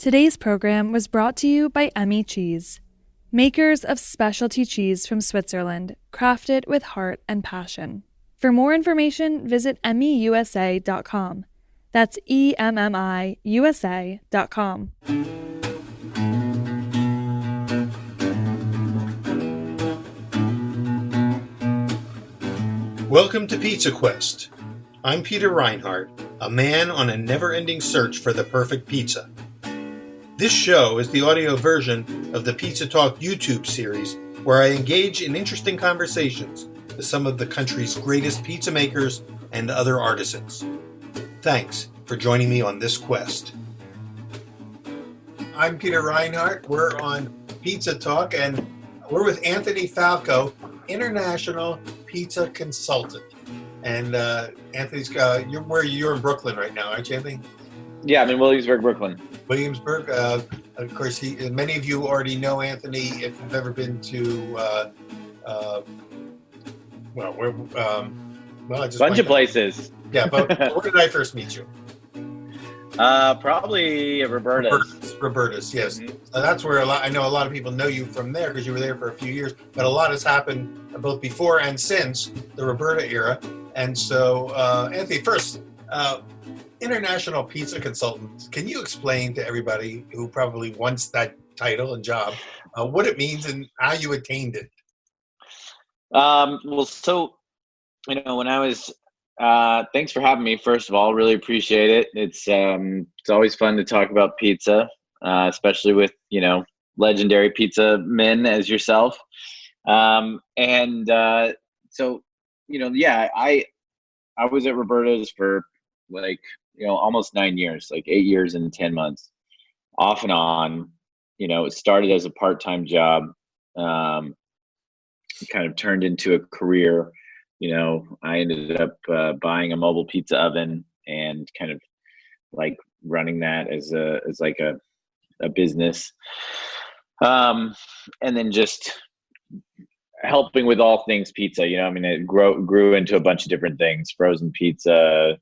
Today's program was brought to you by Emmy Cheese, makers of specialty cheese from Switzerland, crafted with heart and passion. For more information, visit emmyusa.com. That's EMMIUSA.com. Welcome to Pizza Quest. I'm Peter Reinhardt, a man on a never-ending search for the perfect pizza. This show is the audio version of the Pizza Talk YouTube series, where I engage in interesting conversations with some of the country's greatest pizza makers and other artisans. Thanks for joining me on this quest. I'm Peter Reinhardt. We're on Pizza Talk, and we're with Anthony Falco, international pizza consultant. And Anthony's you're in Brooklyn right now, aren't you, Anthony? Yeah, I'm in Williamsburg, Brooklyn. Williamsburg. Of course, many of you already know Anthony if you've ever been to I just bunch of places. Yeah, but where did I first meet you? Probably Roberta's. Roberta's, yes. Mm-hmm. That's where I know a lot of people know you from there because you were there for a few years. But a lot has happened both before and since the Roberta era. And so, Anthony, first, international pizza consultant. Can you explain to everybody who probably wants that title and job what it means and how you attained it? When I was, thanks for having me. First of all, really appreciate it. It's always fun to talk about pizza, especially with legendary pizza men as yourself. I was at Roberta's for almost 9 years, like 8 years and 10 months, off and on. It started as a part-time job, kind of turned into a career. I ended up buying a mobile pizza oven and kind of like running that as a business, and then just helping with all things pizza. It grew into a bunch of different things: frozen pizza,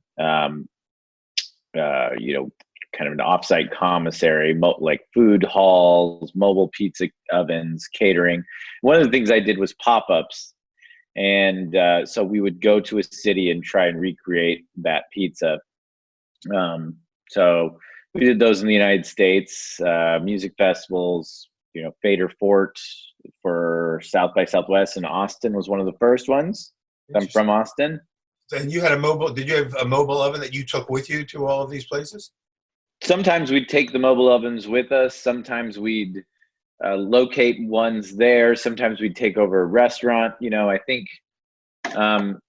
kind of an offsite commissary, like food halls, mobile pizza ovens, catering. One of the things I did was pop-ups. And so we would go to a city and try and recreate that pizza. So we did those in the United States, music festivals, Fader Fort for South by Southwest in Austin was one of the first ones. I'm from Austin. And you had did you have a mobile oven that you took with you to all of these places? Sometimes we'd take the mobile ovens with us. Sometimes we'd locate ones there. Sometimes we'd take over a restaurant. I think, and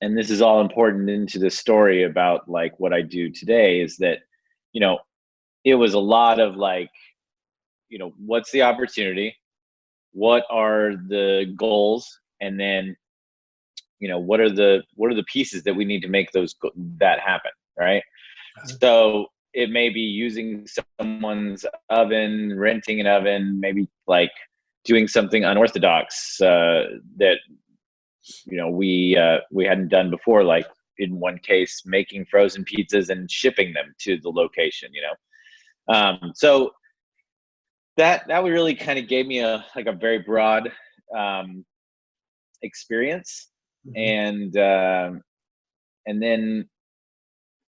this is all important into the story about like what I do today is that, it was a lot of like, what's the opportunity? What are the goals? And then, what are the pieces that we need to make that happen, right? So it may be using someone's oven, renting an oven, maybe like doing something unorthodox that we hadn't done before. Like in one case, making frozen pizzas and shipping them to the location. So that really kind of gave me a very broad experience, mm-hmm. And then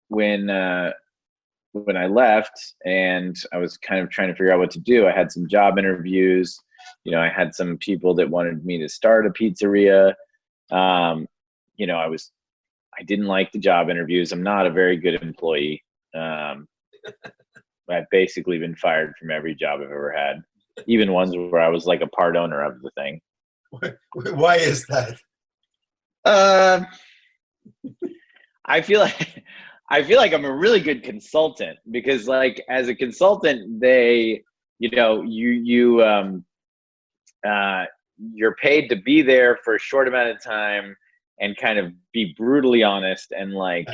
when I left and I was kind of trying to figure out what to do, I had some job interviews. I had some people that wanted me to start a pizzeria. I didn't like the job interviews. I'm not a very good employee. I've basically been fired from every job I've ever had, even ones where I was like a part owner of the thing. Why is that? I feel like I'm a really good consultant because like as a consultant, you're paid to be there for a short amount of time and kind of be brutally honest and like,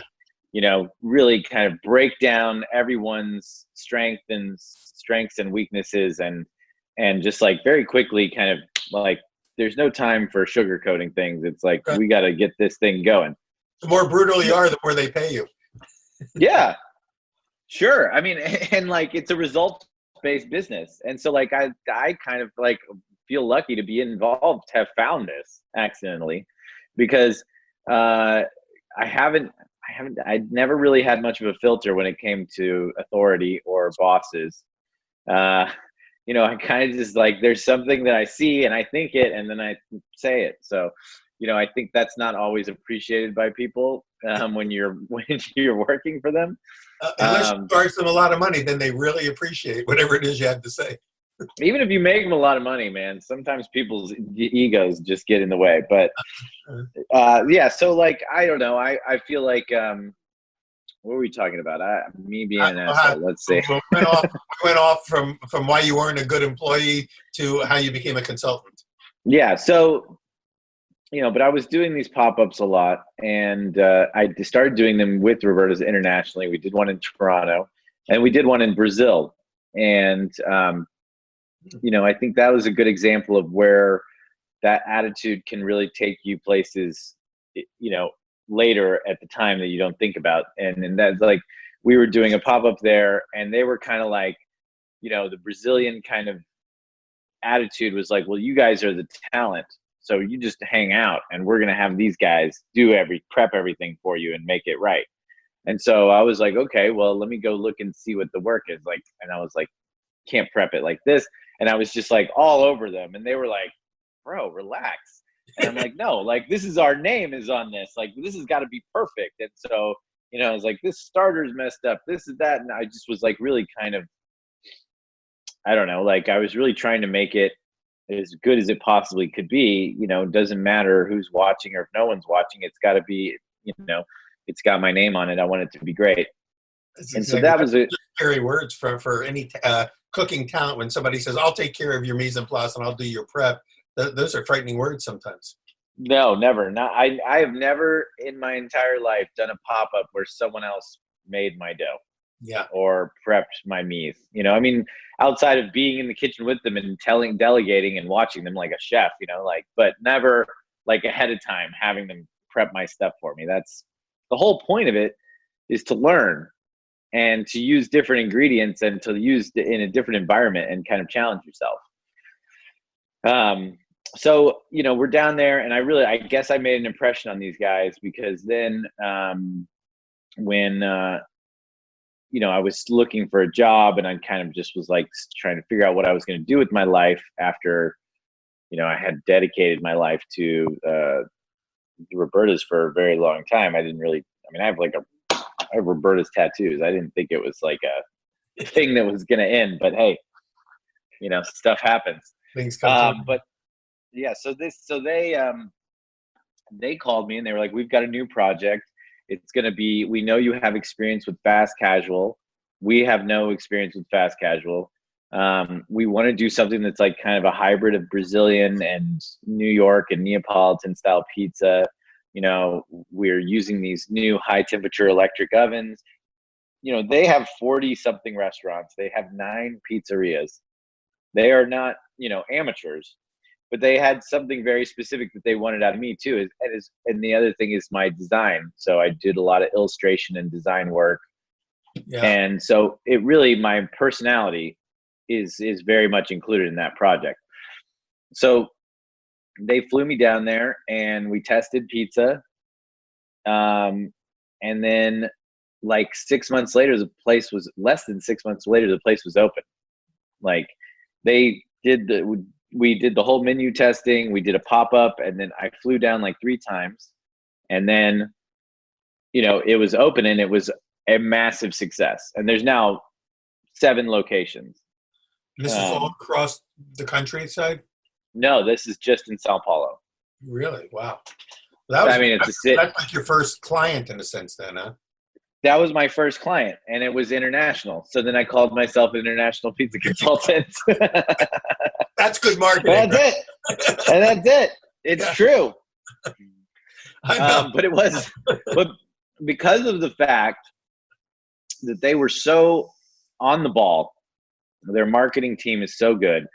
really kind of break down everyone's strengths and weaknesses and just like very quickly kind of like, there's no time for sugarcoating things. It's like, we got to get this thing going. The more brutal you are, the more they pay you. Yeah, Sure. I mean, and like it's a results based business. And so like I kind of like feel lucky to be involved, to have found this accidentally, because uh I never really had much of a filter when it came to authority or bosses. Uh I kind of just like, there's something that I see and I think it and then I say it. So, I think that's not always appreciated by people when you're when you're working for them. Unless you Um, charge them a lot of money, then they really appreciate whatever it is you have to say. Even if you make them a lot of money, man, sometimes people's egos just get in the way. But yeah, so like I don't know. I feel like what were we talking about? Me being an asshole. Let's see. We went off from why you weren't a good employee to how you became a consultant. Yeah, so but I was doing these pop-ups a lot, and I started doing them with Roberta's internationally. We did one in Toronto, and we did one in Brazil, and I think that was a good example of where that attitude can really take you places, later at the time that you don't think about. And that's like, we were doing a pop-up there and they were kind of like, the Brazilian kind of attitude was like, well, you guys are the talent, so you just hang out and we're going to have these guys prep everything for you and make it right. And so I was like, okay, well, let me go look and see what the work is like. And I was like, can't prep it like this. And I was just like all over them. And they were like, bro, relax. And I'm like, no, like this is our name is on this. Like this has got to be perfect. And so, I was like, this starter's messed up. This is that. And I just was like really kind of, I don't know, like I was really trying to make it as good as it possibly could be. It doesn't matter who's watching or if no one's watching. It's got to be, it's got my name on it. I want it to be great. And so that was it. Scary words for any cooking talent. When somebody says, I'll take care of your mise en place and I'll do your prep, those are frightening words sometimes. No, never. Not. I have never in my entire life done a pop-up where someone else made my dough. Yeah. Or prepped my mise. I mean, outside of being in the kitchen with them and delegating and watching them like a chef, but never like ahead of time having them prep my stuff for me. That's the whole point of it, is to learn and to use different ingredients and to use in a different environment and kind of challenge yourself. So, we're down there and I guess I made an impression on these guys, because then when I was looking for a job and I kind of just was like trying to figure out what I was going to do with my life after, I had dedicated my life to Roberta's for a very long time. I have Roberta's tattoos. I didn't think it was like a thing that was going to end, but hey, stuff happens. Things come but yeah, so they called me and they were like, we've got a new project. It's going to be, we know you have experience with fast casual. We have no experience with fast casual. We want to do something that's like kind of a hybrid of Brazilian and New York and Neapolitan style pizza. We're using these new high temperature electric ovens. They have 40 something restaurants. They have 9 pizzerias. They are not, amateurs, but they had something very specific that they wanted out of me too. And the other thing is my design. So I did a lot of illustration and design work. Yeah. And so it really, my personality is very much included in that project. So they flew me down there and we tested pizza. And then like 6 months later, less than 6 months later, the place was open. Like we did the whole menu testing. We did a pop-up and then I flew down like 3 times and then, it was open and it was a massive success. And there's now 7 locations. And this is all across the countryside? No, this is just in Sao Paulo. Really? Wow. That's like your first client in a sense then, huh? That was my first client and it was international. So then I called myself an international pizza consultant. That's good marketing. And that's it. And that's it. It's true. I know. But because of the fact that they were so on the ball, their marketing team is so good.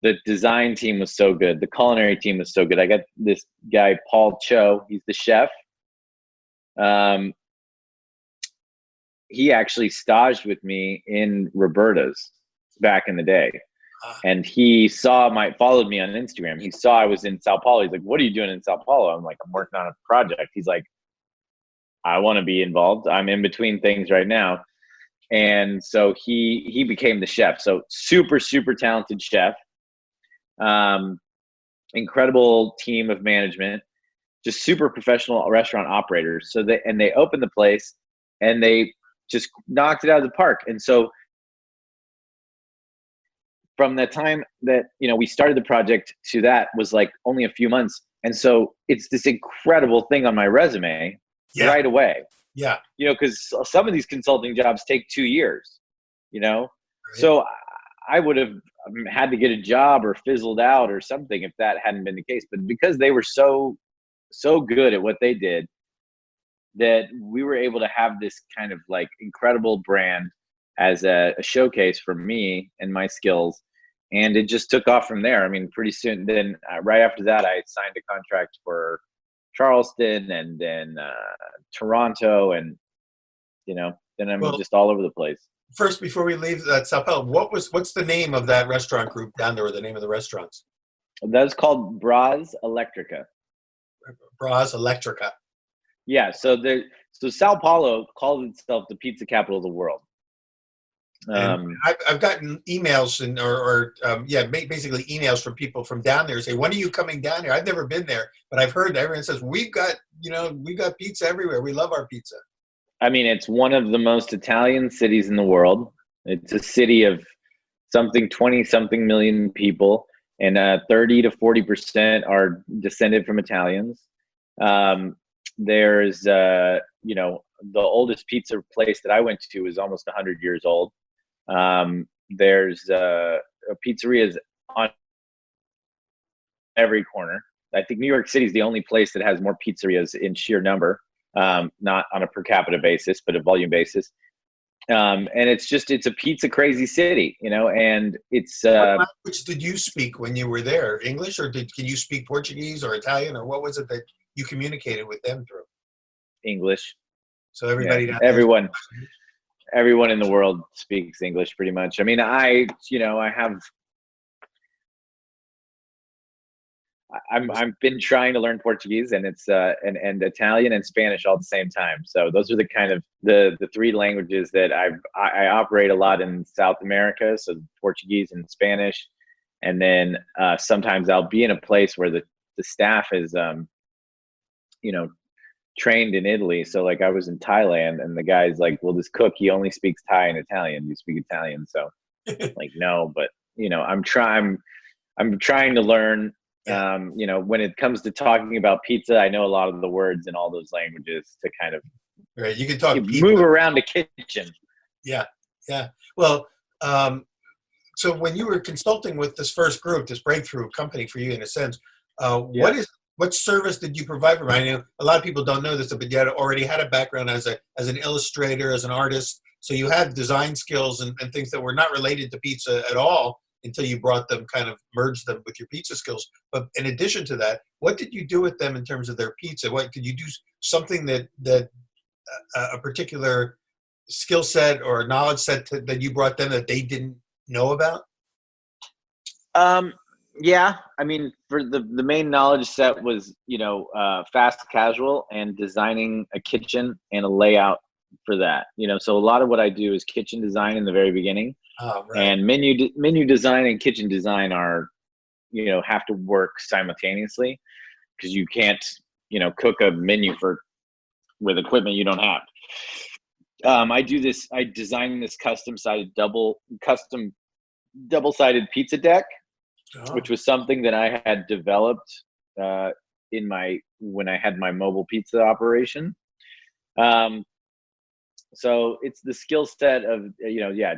The design team was so good. The culinary team was so good. I got this guy, Paul Cho. He's the chef. he actually staged with me in Roberta's back in the day. And he followed me on Instagram. He saw I was in Sao Paulo. He's like, "What are you doing in Sao Paulo?" I'm like, "I'm working on a project." He's like, "I want to be involved. I'm in between things right now." And so he became the chef. So super, super talented chef, incredible team of management, just super professional restaurant operators. So they opened the place and they just knocked it out of the park. And so from the time that, we started the project to that was like only a few months. And so it's this incredible thing on my resume right away. Yeah. Because some of these consulting jobs take 2 years, Right. So I would have had to get a job or fizzled out or something if that hadn't been the case. But because they were so good at what they did, that we were able to have this kind of like incredible brand as a showcase for me and my skills. And it just took off from there. I mean, pretty soon then, right after that, I signed a contract for Charleston and then Toronto, and then I'm just all over the place. First, before we leave Sao Paulo, what's the name of that restaurant group down there, or the name of the restaurants? That's called Bras Electrica. Bras Electrica. Yeah, so Sao Paulo calls itself the pizza capital of the world. I've gotten emails basically emails from people from down there say, "When are you coming down here?" I've never been there, but I've heard that everyone says we've got pizza everywhere. We love our pizza. I mean, it's one of the most Italian cities in the world. It's a city of 20-something million people, and 30 to 40% are descended from Italians. There's, the oldest pizza place that I went to is almost 100 years old. There's pizzerias on every corner. I think New York City is the only place that has more pizzerias in sheer number, not on a per capita basis, but a volume basis. And it's a pizza crazy city, and it's. What language did you speak when you were there? English, or can you speak Portuguese or Italian, or what was it that you communicated with them through? English. So everybody, everyone in the world speaks English pretty much. I mean, I've been trying to learn Portuguese, and it's and Italian and Spanish all at the same time. So those are the kind of the three languages that I operate a lot in South America. So Portuguese and Spanish, and then sometimes I'll be in a place where the staff is trained in Italy. So like I was in Thailand, and the guy's like, "Well, this cook, he only speaks Thai and Italian. You speak Italian?" So like, no, but I'm trying to learn. When it comes to talking about pizza, I know a lot of the words in all those languages to kind of right. You can talk move around the kitchen. Yeah. Well, so when you were consulting with this first group, this breakthrough company for you, in a sense, what service did you provide for them? I know a lot of people don't know this, but you already had a background as an illustrator, as an artist, so you had design skills and things that were not related to pizza at all until you brought them, kind of merged them with your pizza skills. But in addition to that, what did you do with them in terms of their pizza? What could you do something that a particular skill set or knowledge set that you brought them that they didn't know about? Yeah, I mean, for the main knowledge set was, fast casual and designing a kitchen and a layout for that. So a lot of what I do is kitchen design in the very beginning. Oh, right. And menu design and kitchen design are, have to work simultaneously, because you can't, cook a menu with equipment you don't have. I design this custom-sided double-sided pizza deck, which was something that I had developed when I had my mobile pizza operation. So it's the skill set of,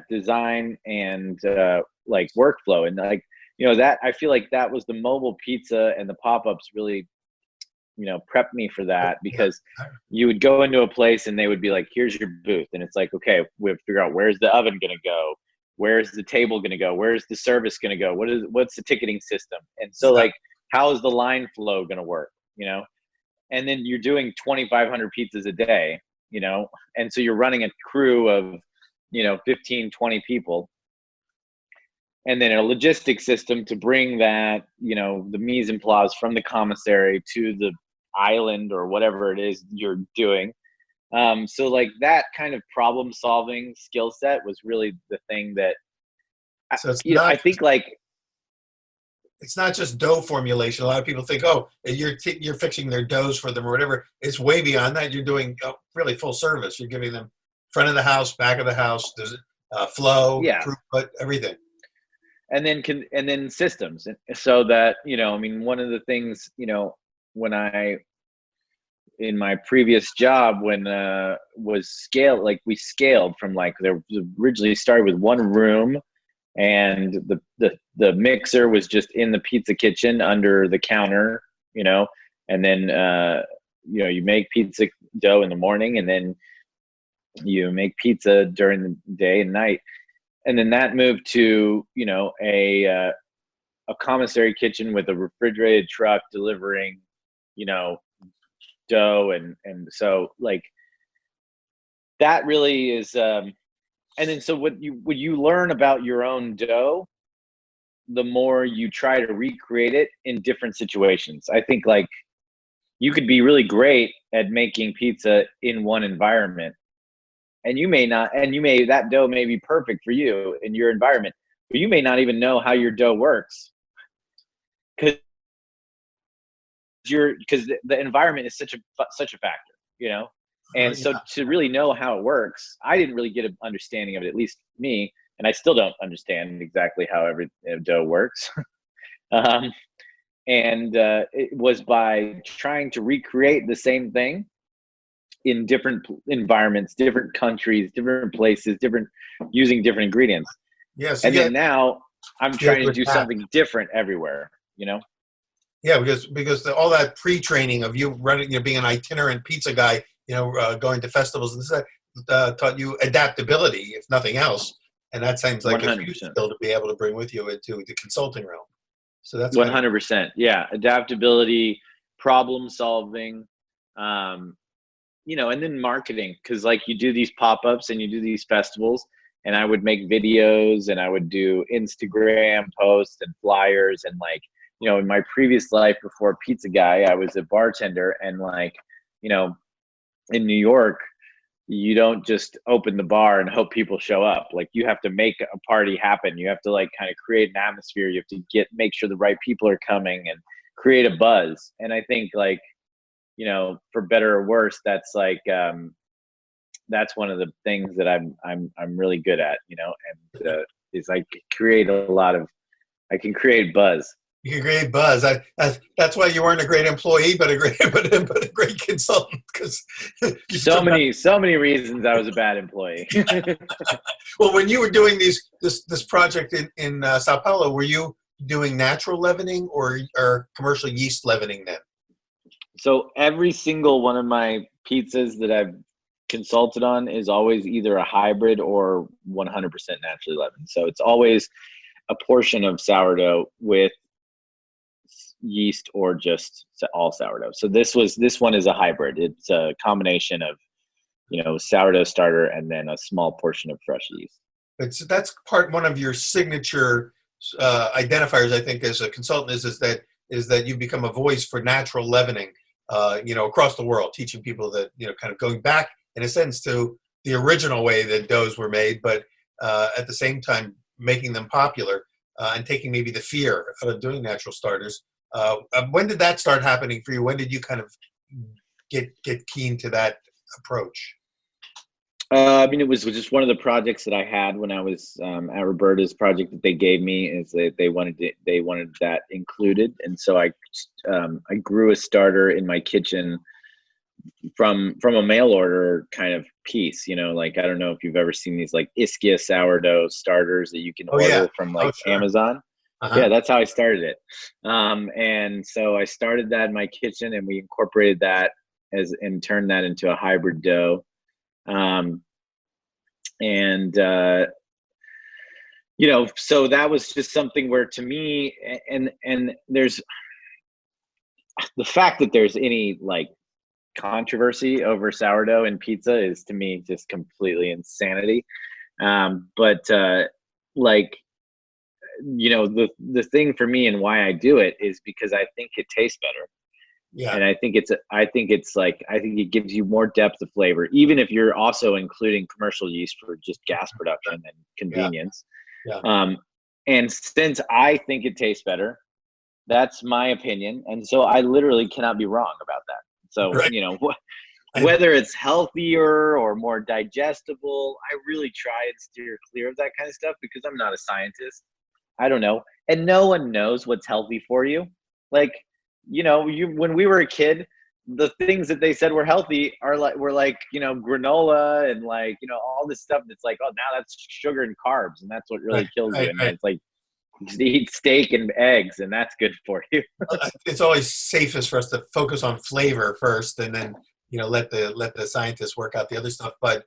design and like workflow, and like, that I feel like that was the mobile pizza and the pop-ups really, prepped me for that, because you would go into a place and they would be like, "Here's your booth." And it's like, okay, we have to figure out, where's the oven going to go? Where's the table going to go? Where's the service going to go? What's the ticketing system? And so like, how is the line flow going to work? And then you're doing 2,500 pizzas a day. you know, and so you're running a crew of, 15, 20 people, and then a logistic system to bring that, the mise en place from the commissary to the island or whatever it is you're doing. So like that kind of problem solving skill set was really the thing that, So it's I think like, it's not just dough formulation. A lot of people think, oh, you're fixing their doughs for them or whatever. It's way beyond that. You're doing really full service. You're giving them front of the house, back of the house, flow, yeah, throughput, everything. and then systems, so that, I mean, one of the things, when I, in my previous job, when was scaled, like we scaled from like, there originally started with one room, and the mixer was just in the pizza kitchen under the counter, and then you make pizza dough in the morning, and then you make pizza during the day and night. And then that moved to, a commissary kitchen with a refrigerated truck delivering, dough. And so like that really is, and then so what you learn about your own dough, the more you try to recreate it in different situations. I think like you could be really great at making pizza in one environment, and you may not, and that dough may be perfect for you in your environment, but you may not even know how your dough works, because the environment is such a factor. And so to really know how it work,s I didn't really get an understanding of it, at least me, and I still don't understand exactly how every dough works. And it was by trying to recreate the same thing in different environments, different countries, different places, using different ingredients. Yes. And then now I'm trying to do something different everywhere, Yeah, because all that pre-training of you running, being an itinerant pizza guy, going to festivals and this, taught you adaptability, if nothing else. And that seems like 100%. a huge skill to be able to bring with you into the consulting realm. So that's 100%. Yeah, adaptability, problem solving, and then marketing, because like you do these pop-ups and you do these festivals, and I would make videos and I would do Instagram posts and flyers, and like, in my previous life before Pizza Guy, I was a bartender, and like, in New York, you don't just open the bar and hope people show up. Like you have to make a party happen. You have to like kind of create an atmosphere. You have to make sure the right people are coming and create a buzz. And I think like, for better or worse, that's like, that's one of the things that I'm really good at, and is I can create buzz. You can create buzz. That's why you weren't a great employee, but a great consultant. Because so many reasons I was a bad employee. Well, when you were doing this project in Sao Paulo, were you doing natural leavening or commercial yeast leavening then? So every single one of my pizzas that I've consulted on is always either a hybrid or 100% naturally leavened. So it's always a portion of sourdough with yeast or just all sourdough. So this one is a hybrid. It's a combination of, sourdough starter and then a small portion of fresh yeast. That's one of your signature identifiers, I think, as a consultant is that you become a voice for natural leavening, across the world, teaching people that, kind of going back in a sense to the original way that doughs were made, but at the same time making them popular and taking maybe the fear out of doing natural starters. When did that start happening for you? When did you kind of get keen to that approach? I mean, it was just one of the projects that I had when I was at Roberta's project that they gave me, is that they wanted that included, and so I grew a starter in my kitchen from a mail order kind of piece. Like I don't know if you've ever seen these like Ischia sourdough starters that you can order from like sure. Amazon. Uh-huh. Yeah, that's how I started it. And so I started that in my kitchen, and we incorporated that and turned that into a hybrid dough. So that was just something where, to me, and there's the fact that there's any like controversy over sourdough and pizza is, to me, just completely insanity. But like, you know, the thing for me and why I do it is because I think it tastes better. Yeah. And I think it gives you more depth of flavor, even if you're also including commercial yeast for just gas production and convenience. Yeah. And since I think it tastes better, that's my opinion. And so I literally cannot be wrong about that. So, Right. you know, whether it's healthier or more digestible, I really try and steer clear of that kind of stuff because I'm not a scientist. I don't know. And no one knows what's healthy for you. Like, you know, when we were a kid, the things that they said were healthy were like, you know, granola and like, you know, all this stuff that's like, oh, now that's sugar and carbs, and that's what really kills you. And it's like, just eat steak and eggs, and that's good for you. It's always safest for us to focus on flavor first, and then, you know, let the scientists work out the other stuff. But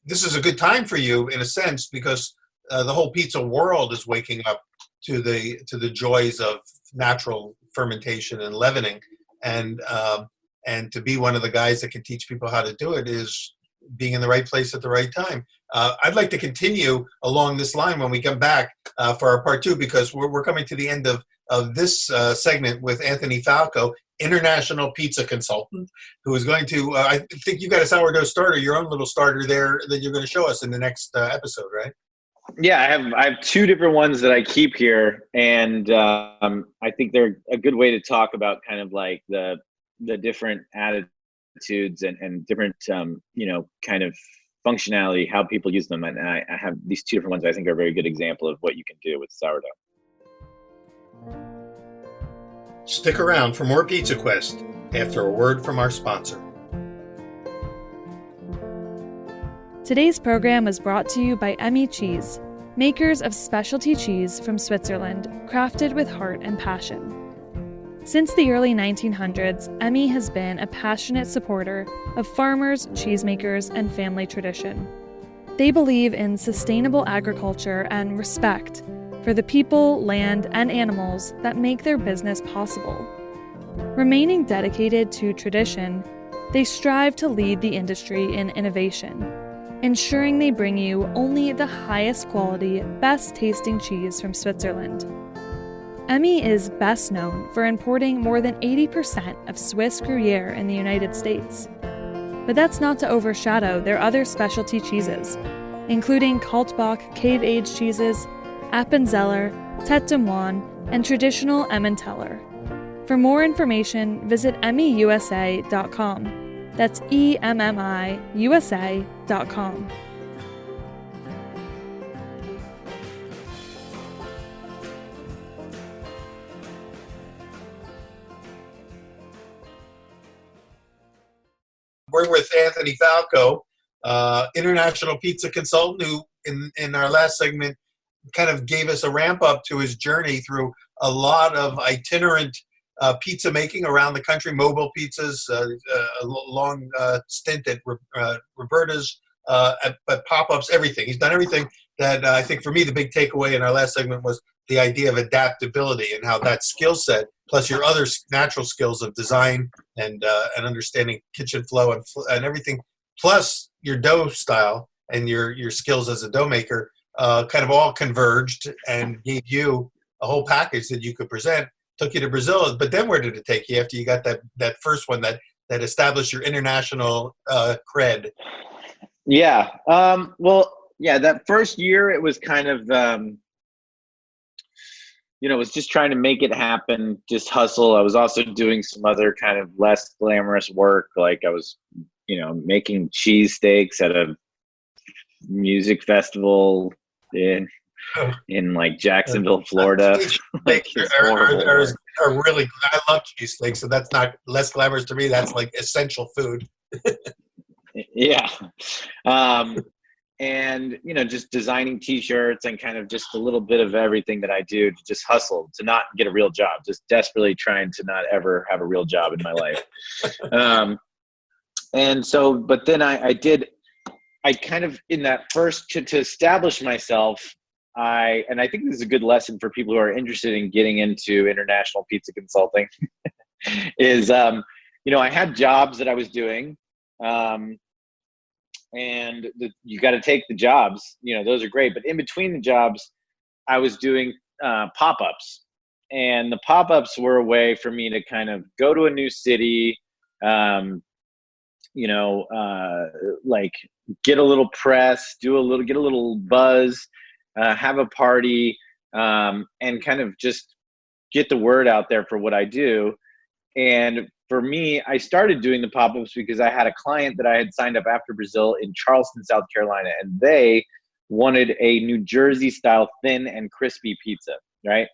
this is a good time for you in a sense because the whole pizza world is waking up to the joys of natural fermentation and leavening, and to be one of the guys that can teach people how to do it is being in the right place at the right time. I'd like to continue along this line when we come back for our part two, because we're coming to the end of this segment with Anthony Falco, international pizza consultant, who is going to, I think you've got a sourdough starter, your own little starter there that you're going to show us in the next episode, right? Yeah, I have two different ones that I keep here, and I think they're a good way to talk about kind of like the different attitudes and different you know, kind of functionality, how people use them. And I have these two different ones I think are a very good example of what you can do with sourdough. Stick around for more Pizza Quest after a word from our sponsor. Today's program was brought to you by Emmy Cheese, makers of specialty cheese from Switzerland, crafted with heart and passion. Since the early 1900s, Emmy has been a passionate supporter of farmers, cheesemakers, and family tradition. They believe in sustainable agriculture and respect for the people, land, and animals that make their business possible. Remaining dedicated to tradition, they strive to lead the industry in innovation, ensuring they bring you only the highest quality, best tasting cheese from Switzerland. Emmy is best known for importing more than 80% of Swiss Gruyere in the United States. But that's not to overshadow their other specialty cheeses, including Kaltbach cave-aged cheeses, Appenzeller, Tete de Moine, and traditional Emmentaler. For more information, visit emmyusa.com. That's EMMIUSA.com. We're with Anthony Falco, international pizza consultant, who in our last segment kind of gave us a ramp up to his journey through a lot of itinerant pizza making around the country, mobile pizzas, a long stint at Roberta's, but pop-ups, everything. He's done everything that I think for me the big takeaway in our last segment was the idea of adaptability and how that skill set, plus your other natural skills of design and understanding kitchen flow and everything, plus your dough style and your skills as a dough maker, kind of all converged and gave you a whole package that you could present. Took you to Brazil, but then where did it take you after you got that first one that established your international cred? Yeah. Well, yeah, that first year it was kind of, you know, it was just trying to make it happen, just hustle. I was also doing some other kind of less glamorous work. Like I was, you know, making cheesesteaks at a music festival in like Jacksonville, Florida. Like, are really, I love cheesesteaks, so that's not less glamorous to me. That's like essential food. Yeah. And, you know, just designing t-shirts and kind of just a little bit of everything that I do to just hustle, to not get a real job, just desperately trying to not ever have a real job in my life. And so, but then I kind of, in that first, to establish myself, and I think this is a good lesson for people who are interested in getting into international pizza consulting, is I had jobs that I was doing, and you got to take the jobs. Those are great. But in between the jobs, I was doing pop-ups, and the pop-ups were a way for me to kind of go to a new city, like get a little press, get a little buzz, have a party, and kind of just get the word out there for what I do. And for me, I started doing the pop-ups because I had a client that I had signed up after Brazil in Charleston, South Carolina, and they wanted a New Jersey style thin and crispy pizza, right?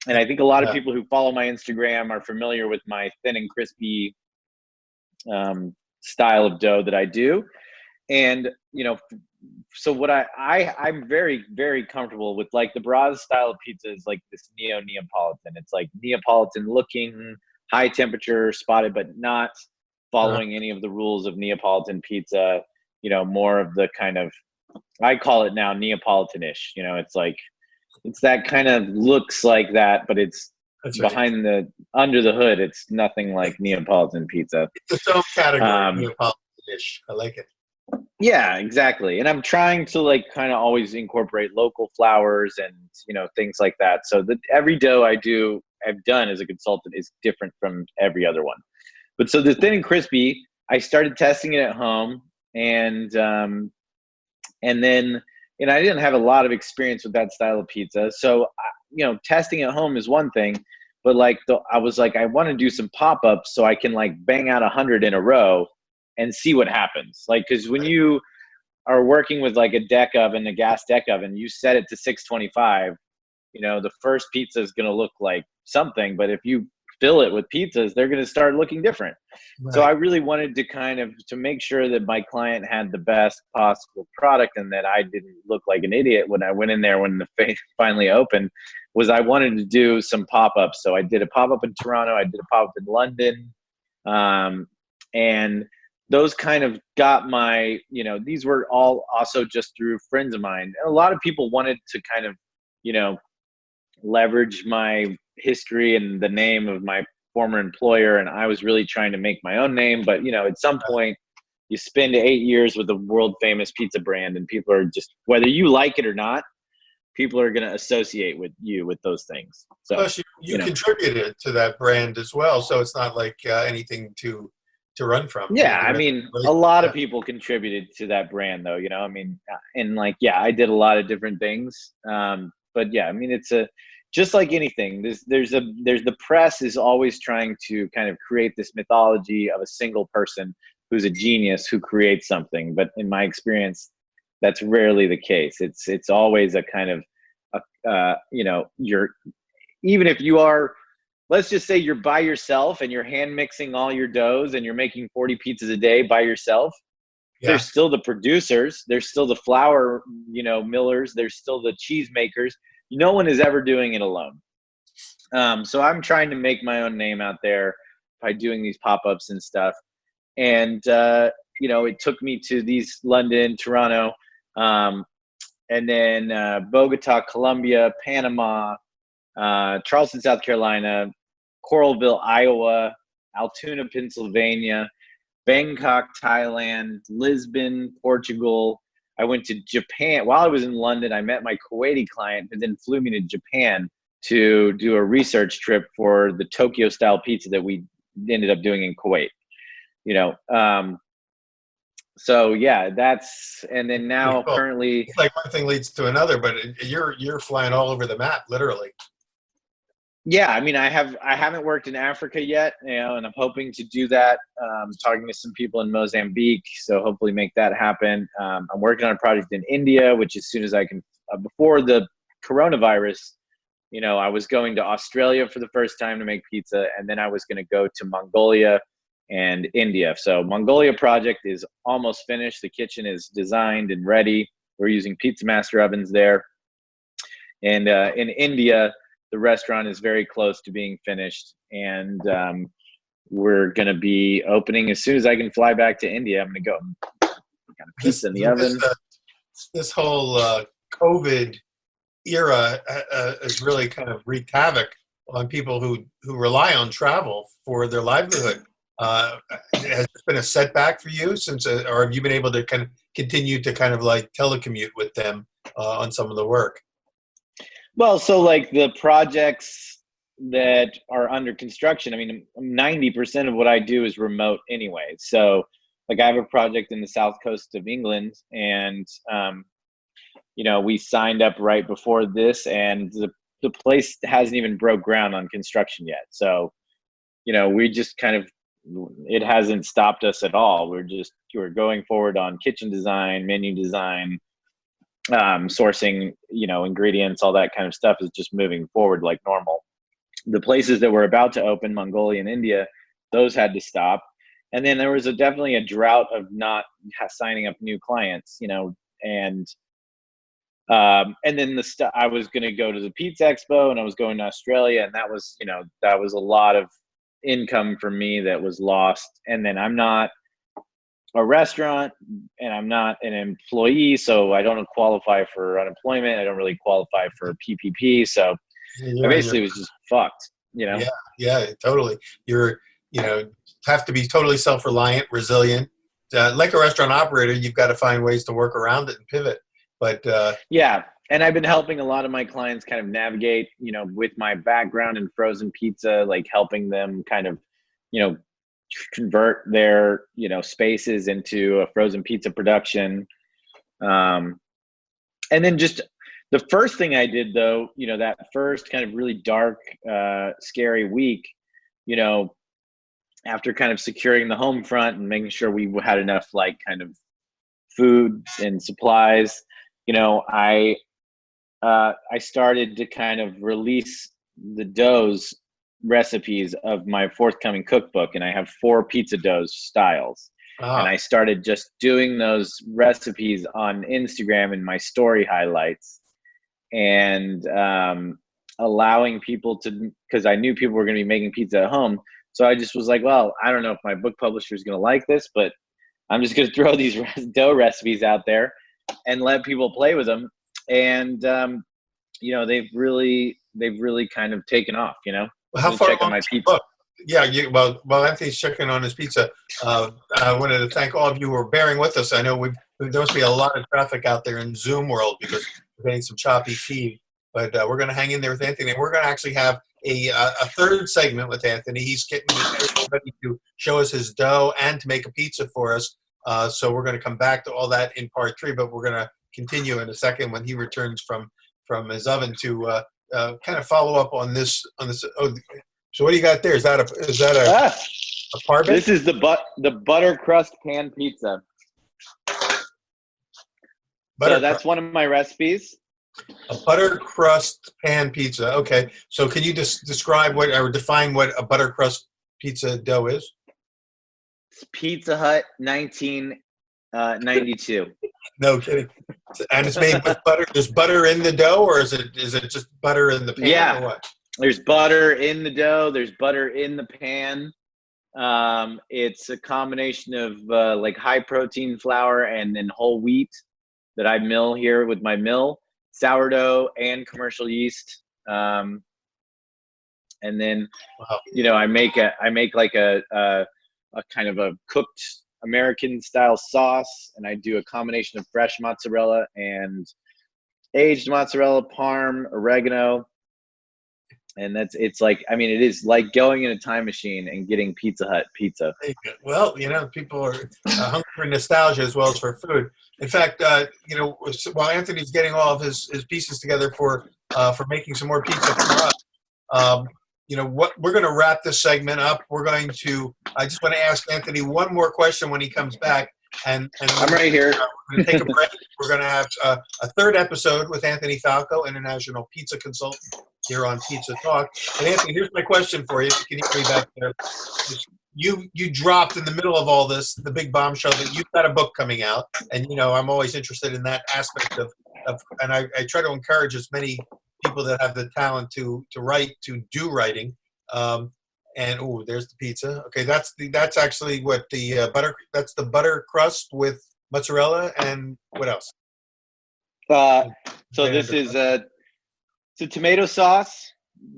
And I think a lot of people who follow my Instagram are familiar with my thin and crispy style of dough that I do. And, so what I'm very, very comfortable with, like the Braz style of pizza is like this Neapolitan. It's like Neapolitan looking, high temperature, spotted, but not following any of the rules of Neapolitan pizza, more of the kind of, I call it now Neapolitan-ish. It's like, it's that kind of looks like that, but it's under the hood. It's nothing like Neapolitan pizza. It's its own category, Neapolitan-ish. I like it. Yeah, exactly. And I'm trying to like kind of always incorporate local flours and, things like that. So that every dough I've done as a consultant is different from every other one. But so the thin and crispy, I started testing it at home, and then, I didn't have a lot of experience with that style of pizza. So, testing at home is one thing, but like I was like, I want to do some pop-ups so I can like bang out 100 in a row and see what happens. Like, cause when you are working with like a gas deck oven, you set it to 625, the first pizza is going to look like something, but if you fill it with pizzas, they're going to start looking different. Right. So I really wanted to to make sure that my client had the best possible product and that I didn't look like an idiot when I went in there when the face finally opened. I wanted to do some pop-ups. So I did a pop-up in Toronto, I did a pop-up in London, and those kind of got my, these were all also just through friends of mine. And a lot of people wanted to kind of, leverage my history and the name of my former employer. And I was really trying to make my own name. But, at some point you spend 8 years with a world famous pizza brand, and people are just, whether you like it or not, people are going to associate with you with those things. So, plus you contributed to that brand as well. So it's not like anything to run from. Yeah. I mean, a lot of people contributed to that brand though, and like, yeah, I did a lot of different things. But yeah, I mean, it's just like anything, there's the press is always trying to kind of create this mythology of a single person who's a genius who creates something. But in my experience, that's rarely the case. It's always a kind of, even if you are, let's just say you're by yourself and you're hand mixing all your doughs and you're making 40 pizzas a day by yourself. Yeah. There's still the producers. There's still the flour, millers. There's still the cheese makers. No one is ever doing it alone. So I'm trying to make my own name out there by doing these pop-ups and stuff. And, it took me to these London, Toronto, and then Bogota, Colombia, Panama, Charleston, South Carolina, Coralville, Iowa, Altoona, Pennsylvania, Bangkok, Thailand, Lisbon, Portugal. I went to Japan. While I was in London, I met my Kuwaiti client who then flew me to Japan to do a research trip for the Tokyo style pizza that we ended up doing in Kuwait. So yeah, and then now currently it's like one thing leads to another, but you're flying all over the map, literally. Yeah, I mean, I haven't worked in Africa yet, and I'm hoping to do that. Talking to some people in Mozambique, so hopefully make that happen. I'm working on a project in India, which as soon as I can, before the coronavirus, I was going to Australia for the first time to make pizza, and then I was going to go to Mongolia and India. So Mongolia project is almost finished. The kitchen is designed and ready. We're using Pizza Master ovens there. And in India, the restaurant is very close to being finished, and we're going to be opening as soon as I can fly back to India. I'm going to go. Got a pizza in the oven. This whole COVID era has really kind of wreaked havoc on people who rely on travel for their livelihood. Has this been a setback for you since, or have you been able to kind of continue to kind of like telecommute with them on some of the work? Well, so like the projects that are under construction, I mean, 90% of what I do is remote anyway. So like I have a project in the south coast of England, and we signed up right before this, and the place hasn't even broke ground on construction yet. So, we just kind of, it hasn't stopped us at all. We're going forward on kitchen design, menu design, sourcing, ingredients, all that kind of stuff is just moving forward like normal. The places that were about to open, Mongolia and India, those had to stop. And then there was definitely a drought of not signing up new clients, and then I was going to go to the Pizza Expo, and I was going to Australia, and that was a lot of income for me that was lost. And then I'm not a restaurant, and I'm not an employee, so I don't qualify for unemployment. I don't really qualify for PPP, so I basically was just fucked. Yeah, totally. You're have to be totally self-reliant, resilient. Like a restaurant operator, you've got to find ways to work around it and pivot. But yeah, and I've been helping a lot of my clients kind of navigate, with my background in frozen pizza, like helping them kind of, convert their, spaces into a frozen pizza production. And then just the first thing I did, though, that first kind of really dark, scary week, after kind of securing the home front and making sure we had enough like kind of food and supplies, I started to kind of release the doughs recipes of my forthcoming cookbook, and I have 4 pizza dough styles. And I started just doing those recipes on Instagram in my story highlights, and allowing people to, because I knew people were going to be making pizza at home. So I just was like, well, I don't know if my book publisher is going to like this, but I'm just going to throw these dough recipes out there and let people play with them. And, they've really kind of taken off, How far along is the book? Yeah, while Anthony's checking on his pizza, I wanted to thank all of you who are bearing with us. I know there must be a lot of traffic out there in Zoom world because we're getting some choppy feed, but we're going to hang in there with Anthony, and we're going to actually have a third segment with Anthony. He's getting ready to show us his dough and to make a pizza for us. So we're going to come back to all that in part 3, but we're going to continue in a second when he returns from his oven to kind of follow up on this. Oh, so what do you got there? Is that a parbit? This is the butter crust pan pizza. So that's one of my recipes. A butter crust pan pizza. Okay. So can you just describe or define what a butter crust pizza dough is? It's Pizza Hut 1992. No kidding. And it's made with butter. There's butter in the dough, or is it just butter in the pan? Yeah. Or what? There's butter in the dough. There's butter in the pan. It's a combination of like high protein flour and then whole wheat that I mill here with my mill, sourdough and commercial yeast. And then, I make like a kind of a cooked American style sauce, and I do a combination of fresh mozzarella and aged mozzarella, parm, oregano. And it is like going in a time machine and getting Pizza Hut pizza. Well, people are hungry for nostalgia as well as for food. In fact, while Anthony's getting all of his pieces together for making some more pizza for us, what we're going to wrap this segment up. I just want to ask Anthony one more question when he comes back. And I'm right here. We're going to take a break. We're going to have a third episode with Anthony Falco, International Pizza Consultant, here on Pizza Talk. And Anthony, here's my question for you. If you can hear me back there. You dropped in the middle of all this the big bombshell that you've got a book coming out, and I'm always interested in that aspect of and I try to encourage as many people that have the talent to write to do writing. And there's the pizza. Okay, that's actually what the butter. That's the butter crust with mozzarella and what else? So this is it's a tomato sauce.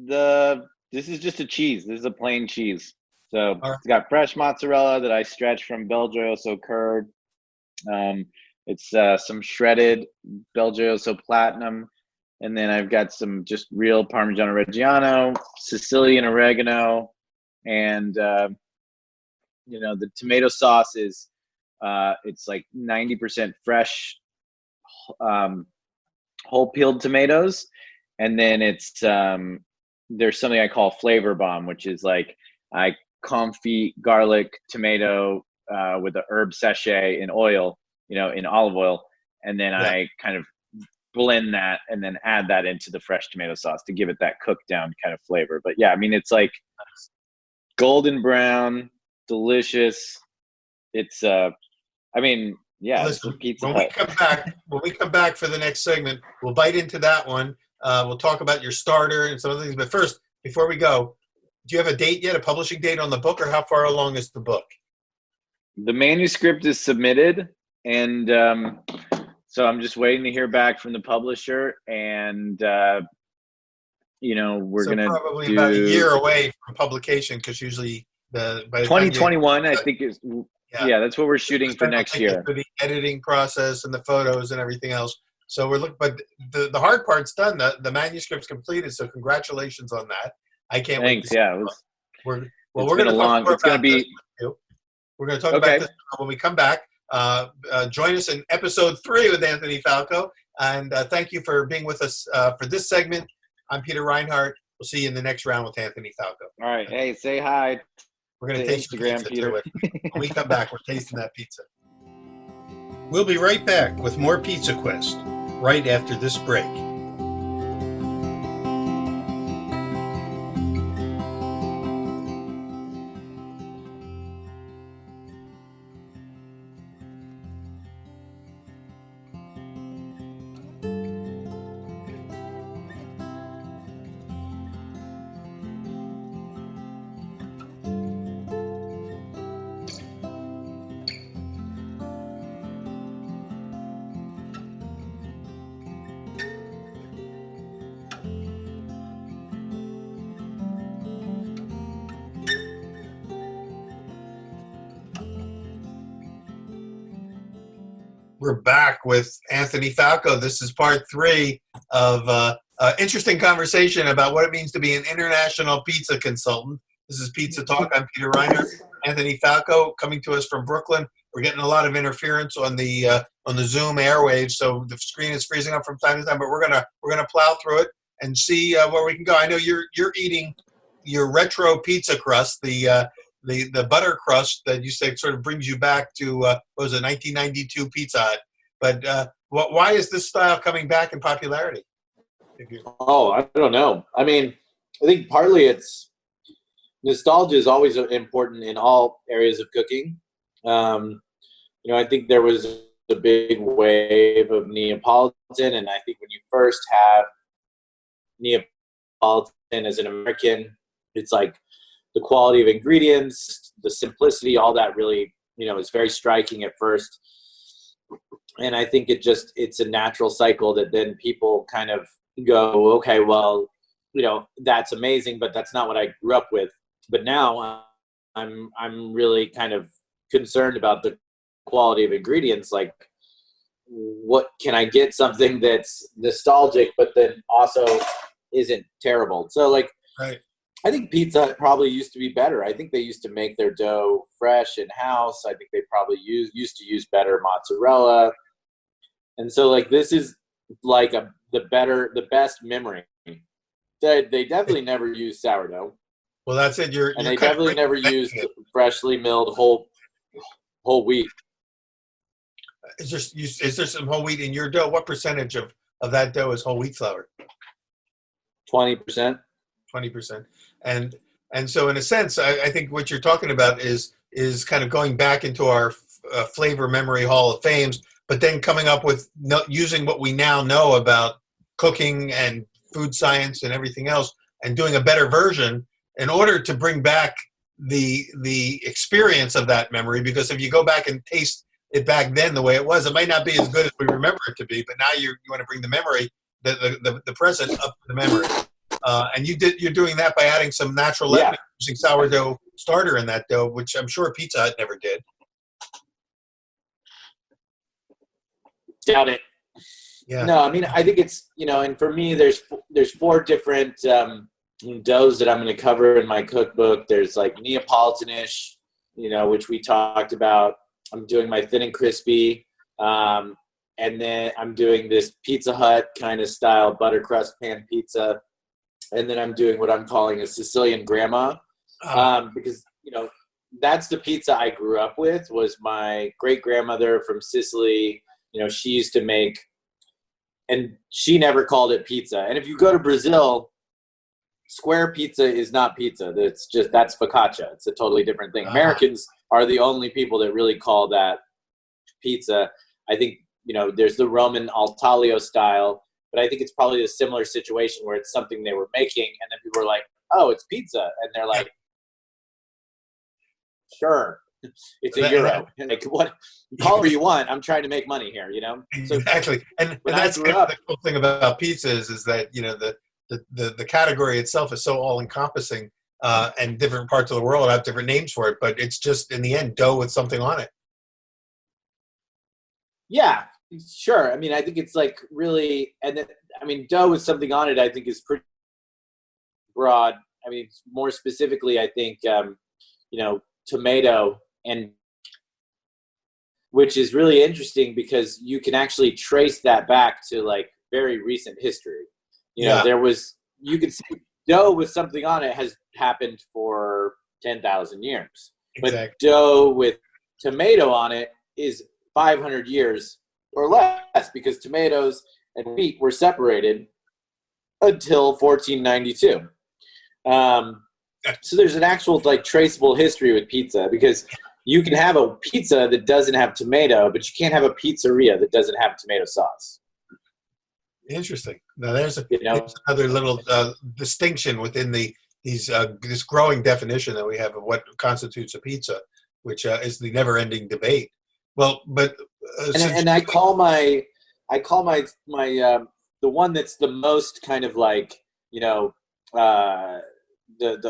This is just a cheese. This is a plain cheese. So All right. it's got fresh mozzarella that I stretch from Belgioioso curd. It's some shredded Belgioioso Platinum. And then I've got some just real Parmigiano Reggiano, Sicilian oregano, and the tomato sauce is it's like 90% fresh whole peeled tomatoes, and then it's there's something I call flavor bomb, which is like I confit garlic tomato with a herb sachet in oil, in olive oil, and then I kind of blend that and then add that into the fresh tomato sauce to give it that cooked down kind of flavor. But yeah, I mean, it's like golden brown, delicious. It's it's a Pizza when Hut. we come back for the next segment, we'll bite into that one. We'll talk about your starter and some other things. But first, before we go, do you have a date yet, a publishing date on the book, or how far along is the book? The manuscript is submitted, and so I'm just waiting to hear back from the publisher, and we're gonna probably do about a year away from publication, because usually by the 2021. I think is that's what we're shooting for next year. For the editing process and the photos and everything else. So we're looking, but the hard part's done. The manuscript's completed. So congratulations on that. I can't wait. Thanks. Yeah. We're going to talk about this when we come back. Join us in episode 3 with Anthony Falco. And thank you for being with us for this segment. I'm Peter Reinhardt. We'll see you in the next round with Anthony Falco. All right. Hey, say hi. We're going to taste Instagram, the pizza Peter. When we come back, we're tasting that pizza. We'll be right back with more Pizza Quest right after this break. We're back with Anthony Falco. This is part 3 of interesting conversation about what it means to be an international pizza consultant. This is Pizza Talk. I'm Peter Reinhardt. Anthony Falco coming to us from Brooklyn. We're getting a lot of interference on the Zoom airwaves, so the screen is freezing up from time to time. But we're gonna plow through it and see where we can go. I know you're eating your retro pizza crust, the butter crust that you say sort of brings you back to, 1992 Pizza Hut. But why is this style coming back in popularity? Oh, I don't know. I mean, I think partly it's nostalgia is always important in all areas of cooking. I think there was a big wave of Neapolitan, and I think when you first have Neapolitan as an American, it's like the quality of ingredients, the simplicity, all that really, is very striking at first. And I think it's a natural cycle that then people kind of go, okay, well, that's amazing, but that's not what I grew up with. But now I'm really kind of concerned about the quality of ingredients. Like, what can I get something that's nostalgic, but then also isn't terrible? So like, right. I think Pizza Hut probably used to be better. I think they used to make their dough fresh in-house. I think they probably used to use better mozzarella. And so, like, this is like the best memory. They definitely never used sourdough. Well, that's it. And they definitely never used freshly milled whole wheat. Is there some whole wheat in your dough? What percentage of that dough is whole wheat flour? 20%. 20%. And so in a sense, I think what you're talking about is kind of going back into our flavor memory hall of fames, but then coming up with using what we now know about cooking and food science and everything else, and doing a better version in order to bring back the experience of that memory. Because if you go back and taste it back then the way it was, it might not be as good as we remember it to be, but now you want to bring the memory, the present up to the memory. And you're doing that by adding some natural Yeah. leavening, using sourdough starter in that dough, which I'm sure Pizza Hut never did. Doubt it. Yeah. No, I mean, I think it's, and for me, there's 4 different doughs that I'm going to cover in my cookbook. There's like Neapolitanish, which we talked about. I'm doing my thin and crispy. And then I'm doing this Pizza Hut kind of style butter crust pan pizza. And then I'm doing what I'm calling a Sicilian grandma. Because, that's the pizza I grew up with, was my great grandmother from Sicily. She used to make, and she never called it pizza. And if you go to Brazil, square pizza is not pizza. That's focaccia. It's a totally different thing. Americans are the only people that really call that pizza. I think, there's the Roman al taglio style, but I think it's probably a similar situation where it's something they were making, and then people were like, oh, it's pizza. And they're like, sure, it's a euro. Like, what? Call it what you want. I'm trying to make money here, So Exactly. And that's the cool thing about pizza is that, the category itself is so all-encompassing, and different parts of the world have different names for it, but it's just, in the end, dough with something on it. Yeah, sure. I mean, I think it's like really, and then, dough with something on it, I think, is pretty broad. I mean, more specifically, I think, tomato, and which is really interesting because you can actually trace that back to like very recent history. You could see dough with something on it has happened for 10,000 years. Exactly. But dough with tomato on it is 500 years or less, because tomatoes and wheat were separated until 1492. So there's an actual like traceable history with pizza, because you can have a pizza that doesn't have tomato, but you can't have a pizzeria that doesn't have tomato sauce. Interesting. Now there's another little distinction within this growing definition that we have of what constitutes a pizza, which is the never-ending debate. Well, but and I call my the one that's the most kind of like the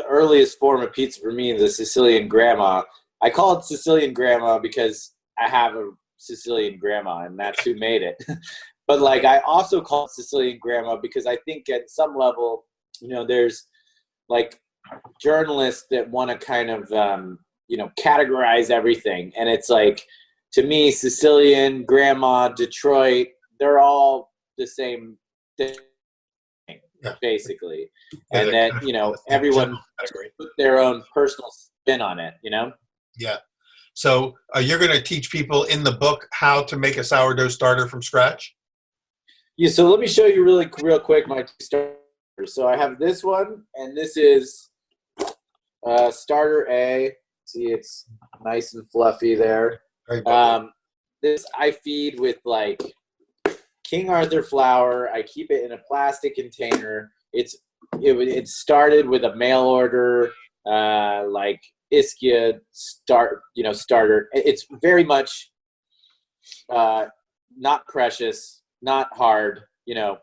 earliest form of pizza for me, the Sicilian grandma. I call it Sicilian grandma because I have a Sicilian grandma, and that's who made it. But like, I also call it Sicilian grandma because I think at some level, there's like journalists that want to kind of, categorize everything. And it's like, to me, Sicilian, grandma, Detroit, they're all the same thing, basically. Yeah, and then, everyone put their own personal spin on it, Yeah. So you're going to teach people in the book how to make a sourdough starter from scratch? Yeah, so let me show you real quick my two starters. So I have this one, and this is starter A. See, it's nice and fluffy there. This I feed with like King Arthur flour. I keep it in a plastic container. It started with a mail order, like Ischia starter. It's very much not precious, not hard. You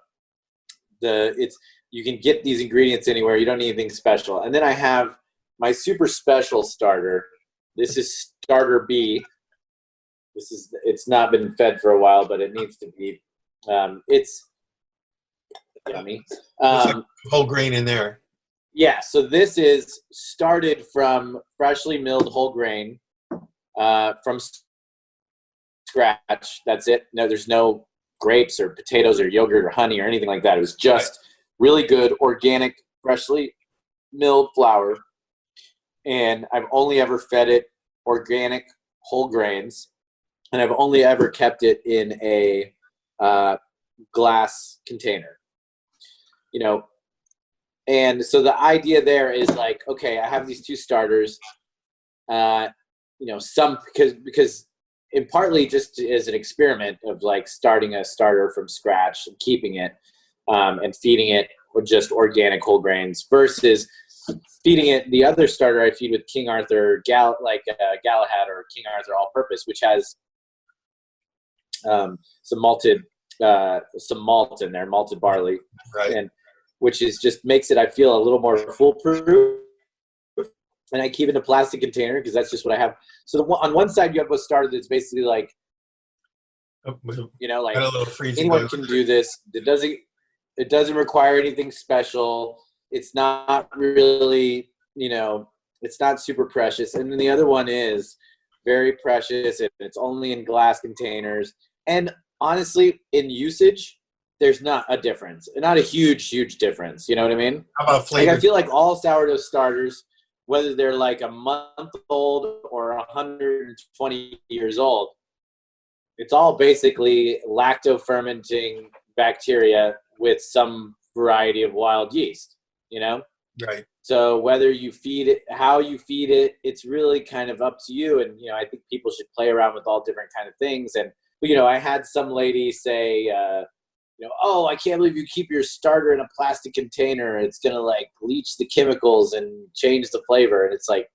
can get these ingredients anywhere. You don't need anything special. And then I have my super special starter. This is starter B. It's not been fed for a while, but it needs to be. It's yummy. Whole grain in there. Yeah, so this is started from freshly milled whole grain, from scratch. That's it. No, there's no grapes or potatoes or yogurt or honey or anything like that. It was just really good, organic, freshly milled flour. And I've only ever fed it organic whole grains, and I've only ever kept it in a glass container. And so the idea there is like, okay, I have these two starters, because and partly just as an experiment of like starting a starter from scratch and keeping it, and feeding it with just organic whole grains versus feeding it the other starter I feed with King Arthur Galahad or King Arthur all-purpose, which has some malt in there, malted barley. Right. And which is just makes it, I feel, a little more foolproof. And I keep it in a plastic container because that's just what I have. So on one side, you have a starter that's basically like, you know, like anyone can do this. It doesn't require anything special. It's not really, you know, it's not super precious. And then the other one is very precious, and it's only in glass containers. And honestly, in usage, there's not a difference. Not a huge difference. You know what I mean? How about flavor? Like, I feel like all sourdough starters, whether they're like a month old or 120 years old, it's all basically lacto-fermenting bacteria with some variety of wild yeast, you know? Right. So whether you feed it, how you feed it, it's really kind of up to you. And, you know, I think people should play around with all different kind of things. And, you know, I had some lady say, you know, oh, I can't believe you keep your starter in a plastic container. It's going to like leach the chemicals and change the flavor. And it's like,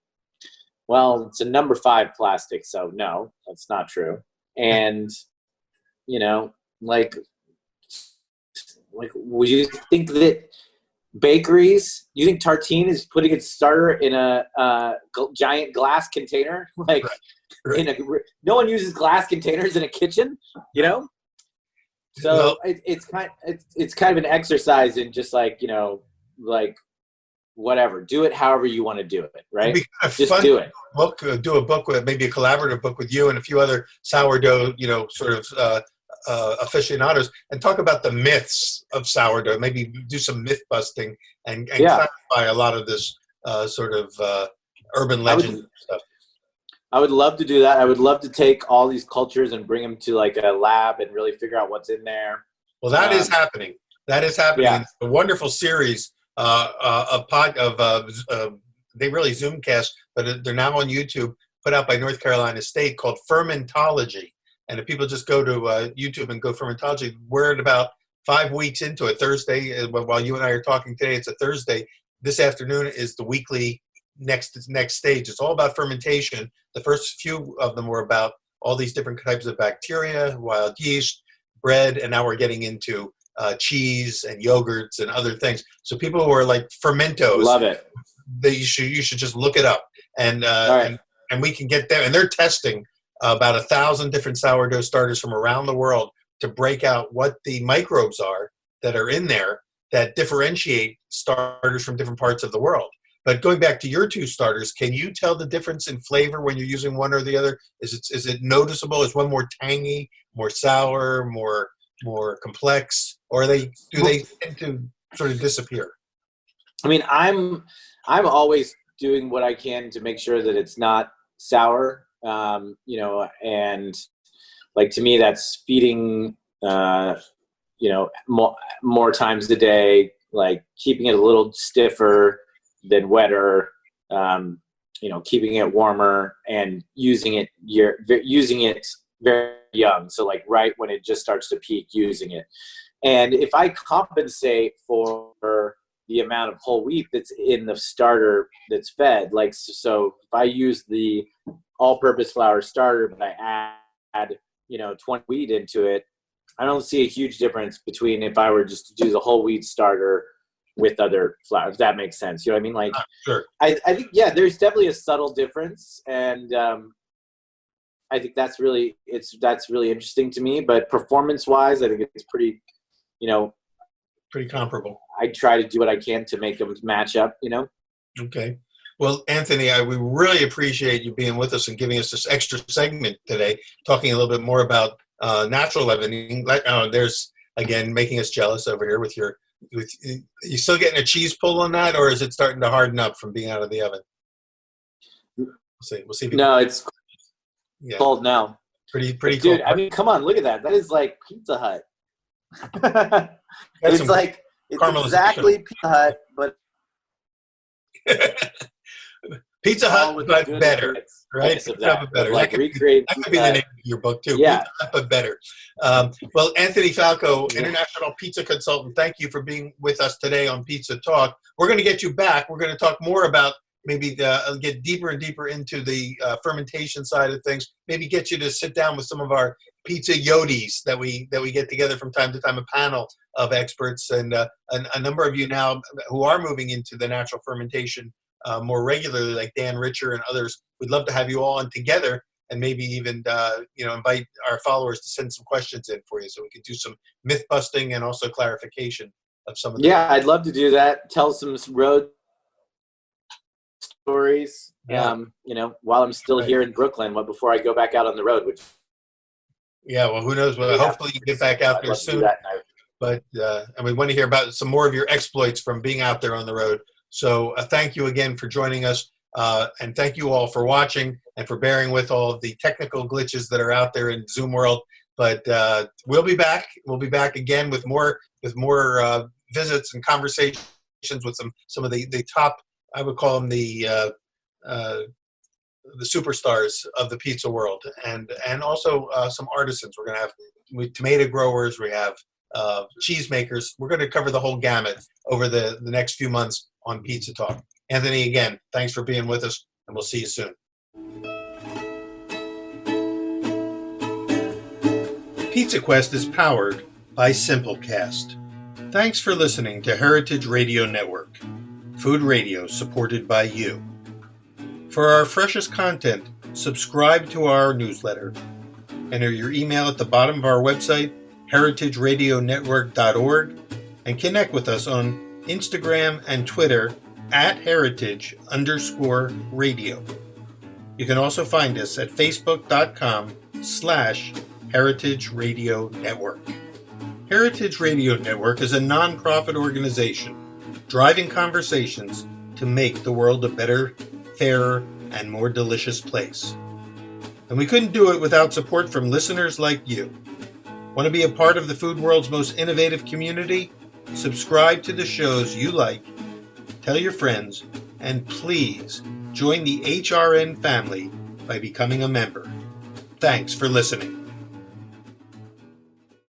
well, it's a number 5 plastic. So no, that's not true. And, you know, like, would you think that bakeries, you think Tartine is putting its starter in a giant glass container? Like, right. No one uses glass containers in a kitchen, you know? So it's kind of an exercise in just like, you know, like whatever, do it however you want to do it, right? Just do it. Do a book with maybe a collaborative book with you and a few other sourdough, you know, sort of aficionados, and talk about the myths of sourdough. Maybe do some myth busting and clarify a lot of this sort of urban legend stuff. I would love to do that. I would love to take all these cultures and bring them to like a lab and really figure out what's in there. Well, that is happening. That is happening. Yeah. It's a wonderful series they really Zoomcast, but they're now on YouTube, put out by North Carolina State, called Fermentology. And if people just go to YouTube and go Fermentology, we're at about 5 weeks into it. Thursday, while you and I are talking today, it's a Thursday. This afternoon is the weekly next stage. It's all about fermentation. The first few of them were about all these different types of bacteria, wild yeast, bread, and now we're getting into cheese and yogurts and other things. So people who are like fermentos, love it. You should just look it up, and we can get them. And they're testing about 1,000 different sourdough starters from around the world to break out what the microbes are that are in there that differentiate starters from different parts of the world. But going back to your 2 starters, can you tell the difference in flavor when you're using one or the other? Is it noticeable? Is one more tangy, more sour, more complex, or do they tend to sort of disappear? I mean, I'm always doing what I can to make sure that it's not sour, you know, and like, to me, that's feeding, you know, more times a day, like keeping it a little stiffer than wetter, you know, keeping it warmer and using it very young. So like right when it just starts to peak, using it. And if I compensate for the amount of whole wheat that's in the starter that's fed, like, so if I use the all-purpose flour starter, but I add, you know, 20 wheat into it, I don't see a huge difference between if I were just to do the whole wheat starter with other flour, if that makes sense. You know what I mean? Like, sure. I think, yeah, there's definitely a subtle difference. And I think that's really interesting to me. But performance-wise, I think it's pretty, you know, pretty comparable. I try to do what I can to make them match up, you know? Okay. Well, Anthony, we really appreciate you being with us and giving us this extra segment today, talking a little bit more about natural leavening. There's, again, making us jealous over here with you still getting a cheese pull on that, or is it starting to harden up from being out of the oven? We'll see. No, it's cold now. Pretty dude, cold. I mean, come on, look at that. That is like Pizza Hut. It's exactly Pizza Hut, but Pizza Hut, but better, right? Pizza Hut, better. Like, that could be the name of your book too. Yeah. Pizza Hut, but better. Well, Anthony Falco, international pizza consultant, thank you for being with us today on Pizza Talk. We're going to get you back. We're going to talk more about maybe get deeper and deeper into the fermentation side of things. Maybe get you to sit down with some of our pizza yodis that we get together from time to time, a panel of experts, and a number of you now who are moving into the natural fermentation more regularly, like Dan Richer and others. We'd love to have you all on together, and maybe even invite our followers to send some questions in for you, so we can do some myth busting and also clarification of some of the. Yeah, I'd love to do that. Tell some road stories. Yeah. While I'm still Right. here in Brooklyn, before I go back out on the road. Which Yeah, well, who knows? Well, hopefully you get back out there soon. But and we want to hear about some more of your exploits from being out there on the road. So thank you again for joining us, and thank you all for watching and for bearing with all of the technical glitches that are out there in Zoom world. But we'll be back. We'll be back again with more visits and conversations with some of the top. I would call them the superstars of the pizza world, and also some artisans. We're going to have tomato growers. We have cheese makers. We're going to cover the whole gamut over the next few months on Pizza Talk. Anthony, again, thanks for being with us, and we'll see you soon. Pizza Quest is powered by Simplecast. Thanks for listening to Heritage Radio Network, food radio supported by you. For our freshest content, subscribe to our newsletter. Enter your email at the bottom of our website, heritageradionetwork.org, and connect with us on Instagram and Twitter at @heritage_radio. You can also find us at facebook.com/Heritage Radio Network. Heritage Radio Network is a nonprofit organization driving conversations to make the world a better, fairer, and more delicious place. And we couldn't do it without support from listeners like you. Want to be a part of the food world's most innovative community? Subscribe to the shows you like, tell your friends, and please join the HRN family by becoming a member. Thanks for listening.